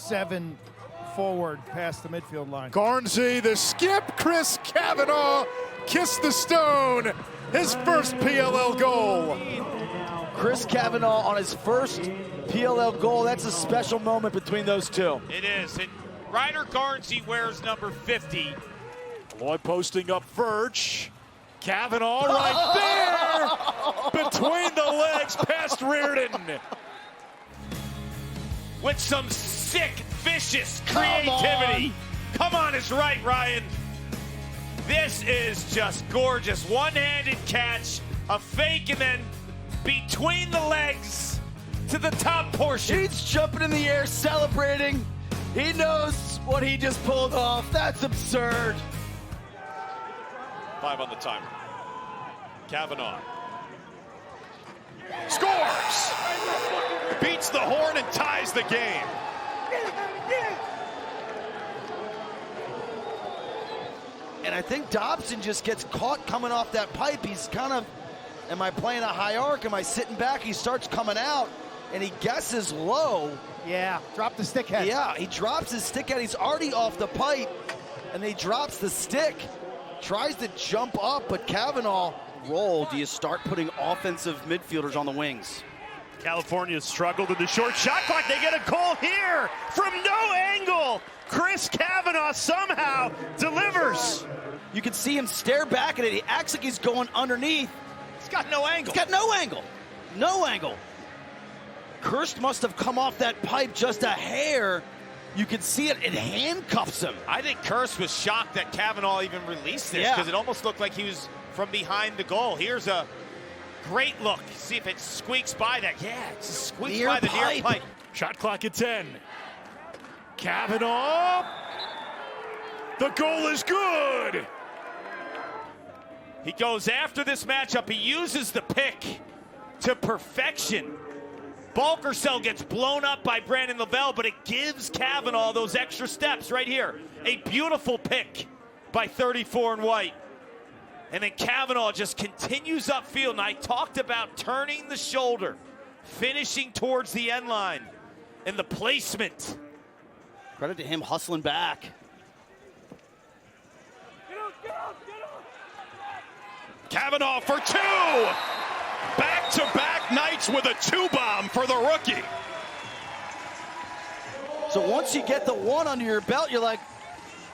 7 forward past the midfield line. Garnsey, the skip, Chris Kavanagh kissed the stone. His first PLL goal. Chris Kavanagh on his first PLL goal. That's a special moment between those two. It is. And Ryder Garnsey wears number 50. Lloyd posting up Verge. Kavanagh right there between the legs past Reardon. With some sick, vicious creativity. Come on is right, Ryan. This is just gorgeous. One-handed catch, a fake, and then between the legs to the top portion. He's jumping in the air, celebrating. He knows what he just pulled off. That's absurd. 5 on the timer. Kavanagh scores! Beats the horn and ties the game. And I think Dobson just gets caught coming off that pipe. He's kind of, am I playing a high arc? Am I sitting back? He starts coming out, and he guesses low. Yeah, drop the stick head. Yeah, he drops his stick head. He's already off the pipe, and he drops the stick. Tries to jump up, but Kavanagh roll. Do you start putting offensive midfielders on the wings? California struggled in the short shot clock. They get a goal here from no angle. Chris Kavanagh somehow delivers. You can see him stare back at it. He acts like he's going underneath. He's got no angle. He's got no angle. No angle. Kirst must have come off that pipe just a hair. You can see it handcuffs him. I think Kirst was shocked that Kavanagh even released this because it almost looked like he was from behind the goal. Here's a great look. See if it squeaks by that. Yeah, it just squeaks by the near pipe. Shot clock at 10. Kavanagh. The goal is good. He goes after this matchup. He uses the pick to perfection. Balkersell gets blown up by Brandon Lavelle, but it gives Kavanagh those extra steps right here. A beautiful pick by 34 and White. And then Kavanagh just continues upfield, and I talked about turning the shoulder, finishing towards the end line, and the placement. Credit to him hustling back. Kavanagh for 2. Back-to-back nights with a 2-bomb for the rookie. So once you get the 1 under your belt, you're like,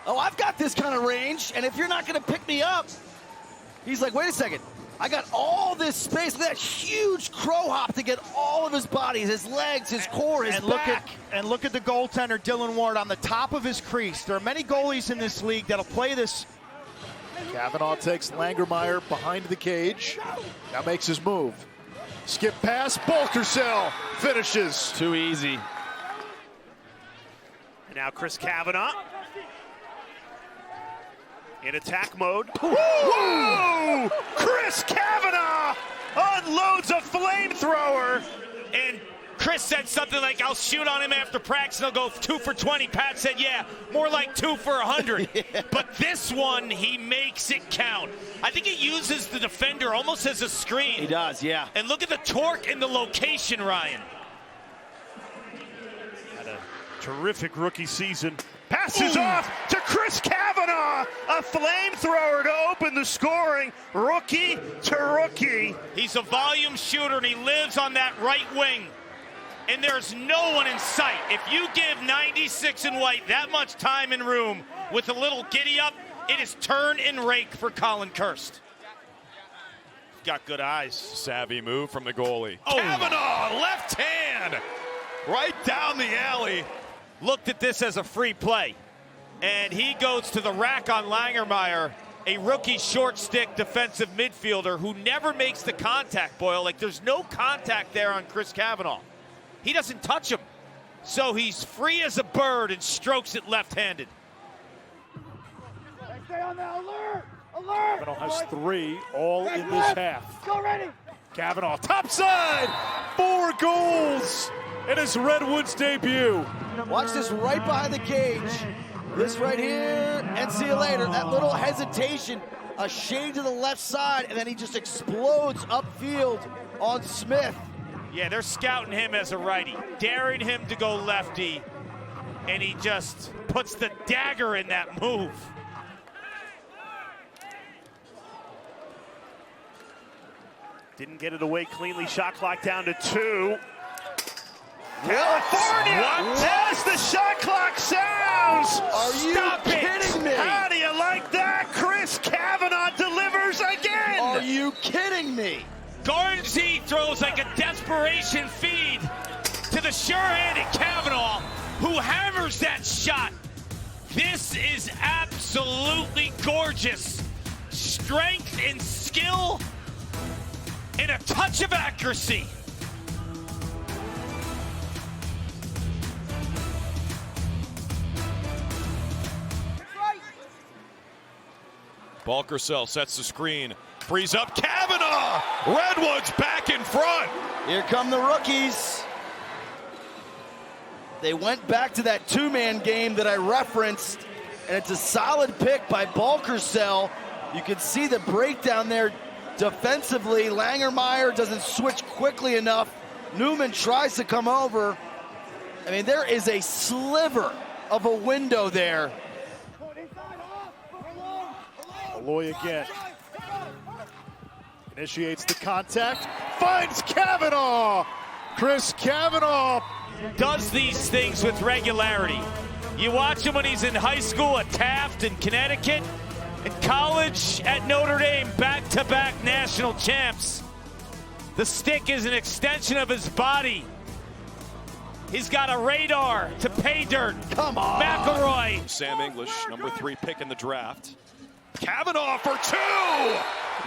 oh, I've got this kind of range, and if you're not going to pick me up, he's like, wait a second. I got all this space, that huge crow hop to get all of his body, his legs, his core, his back. Look at the goaltender, Dylan Ward, on the top of his crease. There are many goalies in this league that'll play this. Kavanagh takes Langermeyer behind the cage. Now makes his move. Skip pass, Balkersell finishes. Too easy. And now Chris Kavanagh in attack mode. Whoa! Chris Kavanagh unloads a flamethrower. And Chris said something like, I'll shoot on him after practice, and he'll go 2 for 20. Pat said, yeah, more like 2 for 100. Yeah. But this one, he makes it count. I think he uses the defender almost as a screen. He does, yeah. And look at the torque and the location, Ryan. Had a terrific rookie season. Passes off to Chris Kavanagh, a flamethrower to open the scoring. Rookie to rookie. He's a volume shooter, and he lives on that right wing. And there's no one in sight. If you give 96 and White that much time and room with a little giddy up, it is turn and rake for Colin Kirst. Got good eyes. Savvy move from the goalie. Oh. Kavanagh, left hand, right down the alley. Looked at this as a free play. And he goes to the rack on Langermeyer, a rookie short stick defensive midfielder who never makes the contact, Boyle. Like, there's no contact there on Chris Kavanagh. He doesn't touch him. So he's free as a bird and strokes it left-handed. Stay on the alert! Alert! Kavanagh has 3 all in this half. Go ready! Kavanagh, topside! 4 goals in his Redwoods debut. Watch this right behind the cage. This right here, and see you later. That little hesitation, a shade to the left side, and then he just explodes upfield on Smith. Yeah, they're scouting him as a righty, daring him to go lefty. and he just puts the dagger in that move. Didn't get it away cleanly. Shot clock down to 2. California! As the shot clock sounds! Are you kidding me? How do you like that? Chris Kavanagh delivers again! Are you kidding me? Garnsey throws like a desperation feed to the sure-handed Kavanagh, who hammers that shot. This is absolutely gorgeous. Strength and skill and a touch of accuracy. Balkersell sets the screen, frees up Kavanagh. Redwood's back in front. Here come the rookies. They went back to that two-man game that I referenced, and it's a solid pick by Balkersell. You can see the breakdown there defensively. Langermeyer doesn't switch quickly enough. Newman tries to come over. I mean, there is a sliver of a window there. Malloy again. Initiates the contact. Finds Kavanagh. Chris Kavanagh does these things with regularity. You watch him when he's in high school at Taft in Connecticut, in college at Notre Dame, back-to-back national champs. The stick is an extension of his body. He's got a radar to pay dirt. Come on. McElroy. Sam English, number 3 pick in the draft. Kavanagh for 2!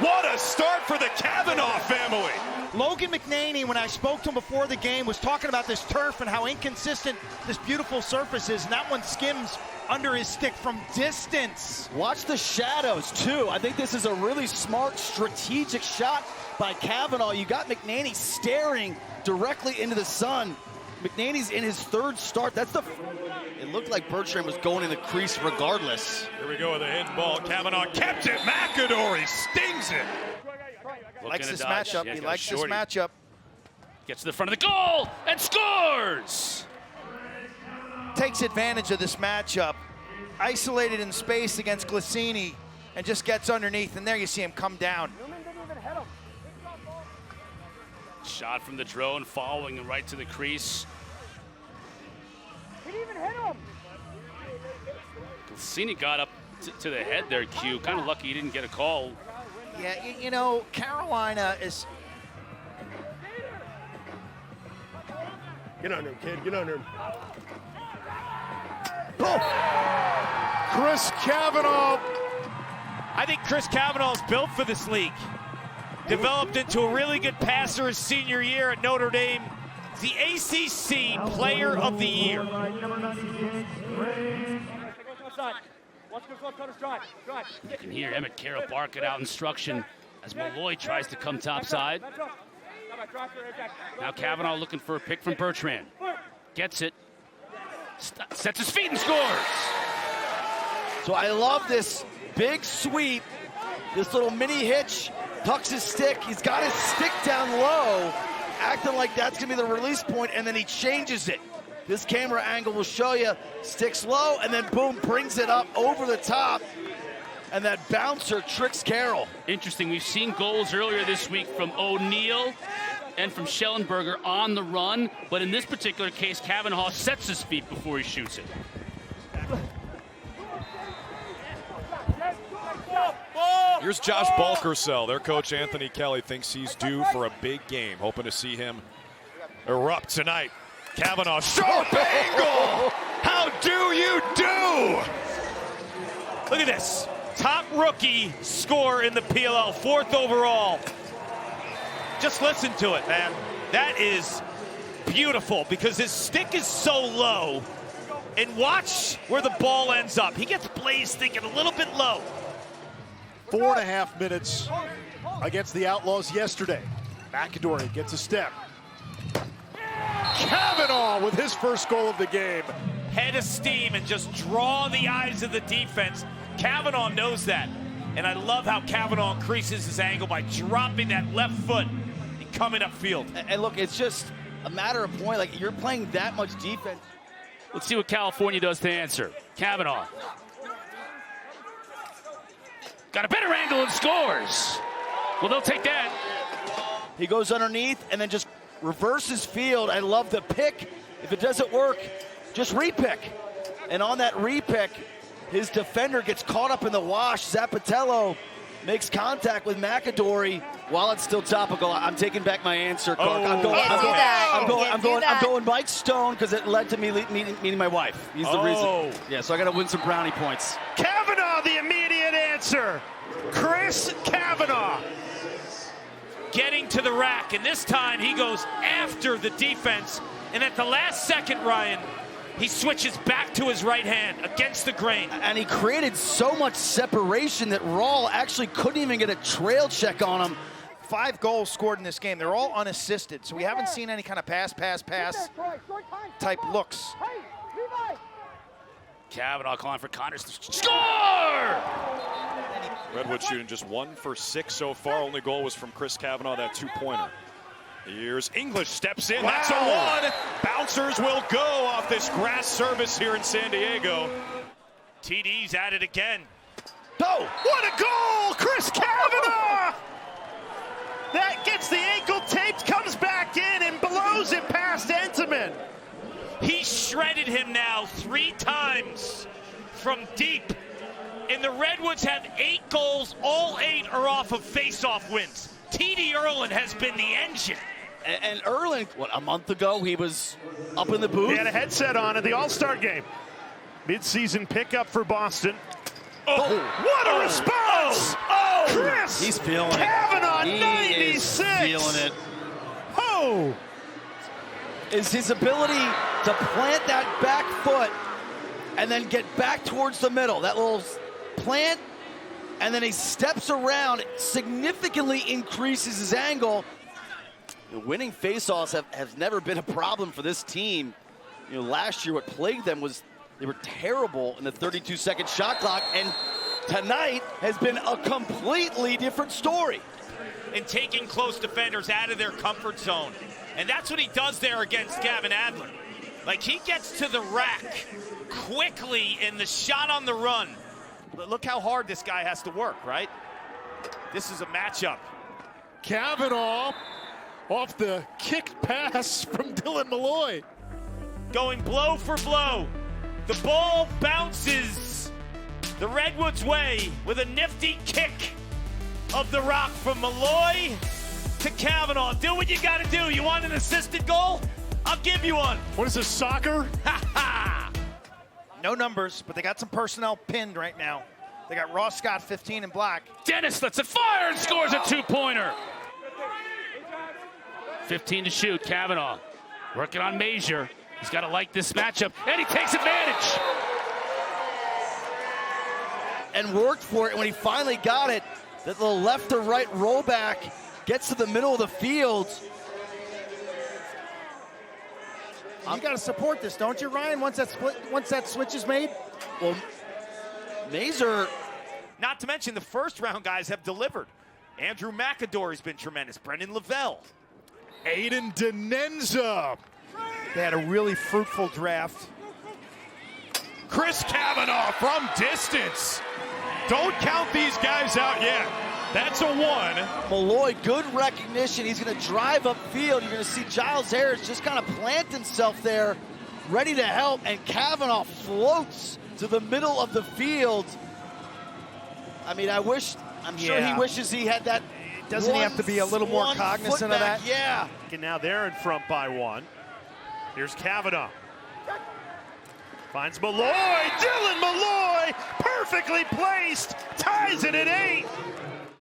What a start for the Kavanagh family! Logan McNaney, when I spoke to him before the game, was talking about this turf and how inconsistent this beautiful surface is, and that one skims under his stick from distance. Watch the shadows, too. I think this is a really smart, strategic shot by Kavanagh. You got McNaney staring directly into the sun. McNaney's in his 3rd start. It looked like Bertrand was going in the crease regardless. Here we go with a hidden ball. Kavanagh kept it. McAdory stings it. Likes this matchup. He likes this matchup. Gets to the front of the goal and scores! Takes advantage of this matchup. Isolated in space against Glicini and just gets underneath, and there you see him come down. Shot from the drone, following him right to the crease. He didn't even hit him. Glicini got up to the head there, Q. Kind of lucky he didn't get a call. Yeah, you know, Carolina is... Get on him, kid. Get on him. Chris Kavanagh. I think Chris Kavanagh is built for this league. Developed into a really good passer his senior year at Notre Dame. The ACC Player of the Year. You can hear Emmett Carroll barking out instruction as Malloy tries to come topside. Now Kavanagh looking for a pick from Bertrand. Gets it. Sets his feet and scores. So I love this big sweep, this little mini hitch, tucks his stick. He's got his stick down low, acting like that's going to be the release point, and then he changes it. This camera angle will show you, sticks low, and then boom, brings it up over the top. And that bouncer tricks Carroll. Interesting, we've seen goals earlier this week from O'Neal and from Schellenberger on the run, but in this particular case, Kavanagh sets his feet before he shoots it. Here's Josh Balkersell. Their coach Anthony Kelly thinks he's due for a big game, hoping to see him erupt tonight. Kavanagh, sharp angle! How do you do? Look at this. Top rookie score in the PLL, 4th overall. Just listen to it, man. That is beautiful because his stick is so low. And watch where the ball ends up. He gets blazed thinking a little bit low. 4.5 minutes against the Outlaws yesterday. McAdory gets a step. Kavanagh with his first goal of the game. Head of steam and just draw the eyes of the defense. Kavanagh knows that. And I love how Kavanagh increases his angle by dropping that left foot and coming upfield. And look, it's just a matter of point. Like, you're playing that much defense. Let's see what California does to answer. Kavanagh. Got a better angle and scores. Well, they'll take that. He goes underneath and then just reverses field. I love the pick. If it doesn't work, just repick. And on that repick, his defender gets caught up in the wash. Zappatello makes contact with McAdory while it's still topical. I'm taking back my answer, Clark. I'm going Mike Stone because it led to me meeting my wife. He's the reason. Yeah, so I got to win some brownie points. Kavanagh, the immediate answer. Chris Kavanagh. Getting to the rack, and this time he goes after the defense. And at the last second, Ryan, he switches back to his right hand against the grain. And he created so much separation that Rawl actually couldn't even get a trail check on him. 5 goals scored in this game. They're all unassisted, so we haven't seen any kind of pass type looks. Kavanagh calling for Connors to score! Redwood shooting just 1 for 6 so far. Only goal was from Chris Kavanagh, that 2-pointer. Here's English, steps in. Wow. That's a 1. Bouncers will go off this grass service here in San Diego. TD's at it again. Oh, what a goal! Chris Kavanagh! That gets the ankle taped, comes back in and blows it past Entenmann. He shredded him now 3 times from deep. And the Redwoods have 8 goals. All 8 are off of face-off wins. TD Erlin has been the engine. And Erlin, a month ago, he was up in the booth. He had a headset on at the All-Star game. Mid-season pickup for Boston. What a response! Chris He's feeling Kavanagh, it. 96. He is feeling it. Is his ability to plant that back foot and then get back towards the middle. That little plant, and then he steps around, significantly increases his angle. The winning faceoffs have never been a problem for this team. You know, last year what plagued them was they were terrible in the 32-second shot clock, and tonight has been a completely different story. And taking close defenders out of their comfort zone. And that's what he does there against Gavin Adler. Like, he gets to the rack quickly in the shot on the run. Look how hard this guy has to work, right? This is a matchup. Kavanagh off the kicked pass from Dylan Malloy. Going blow for blow. The ball bounces the Redwoods' way with a nifty kick of the rock from Malloy to Kavanagh. Do what you got to do. You want an assisted goal? I'll give you one. What is this, soccer? Ha ha! No numbers, but they got some personnel pinned right now. They got Ross Scott, 15 in black. Dennis lets it fire and scores a 2-pointer. 15 to shoot. Kavanagh working on Major. He's got to like this matchup, and he takes advantage. And worked for it when he finally got it. That little left to right rollback gets to the middle of the field. You got to support this, don't you, Ryan? Once that switch is made. Well, Mazur. Not to mention the first round guys have delivered. Andrew McAdory's been tremendous. Brendan Lavelle. Aiden Denenza. They had a really fruitful draft. Chris Kavanagh from distance. Don't count these guys out yet. That's a 1. Malloy, good recognition. He's going to drive upfield. You're going to see Giles Harris just kind of plant himself there, ready to help, and Kavanagh floats to the middle of the field. I mean, I'm sure he wishes he had that. Doesn't he have to be a little more cognizant of that? Yeah. And now they're in front by 1. Here's Kavanagh. Finds Malloy. Dylan Malloy, perfectly placed, ties it at 8.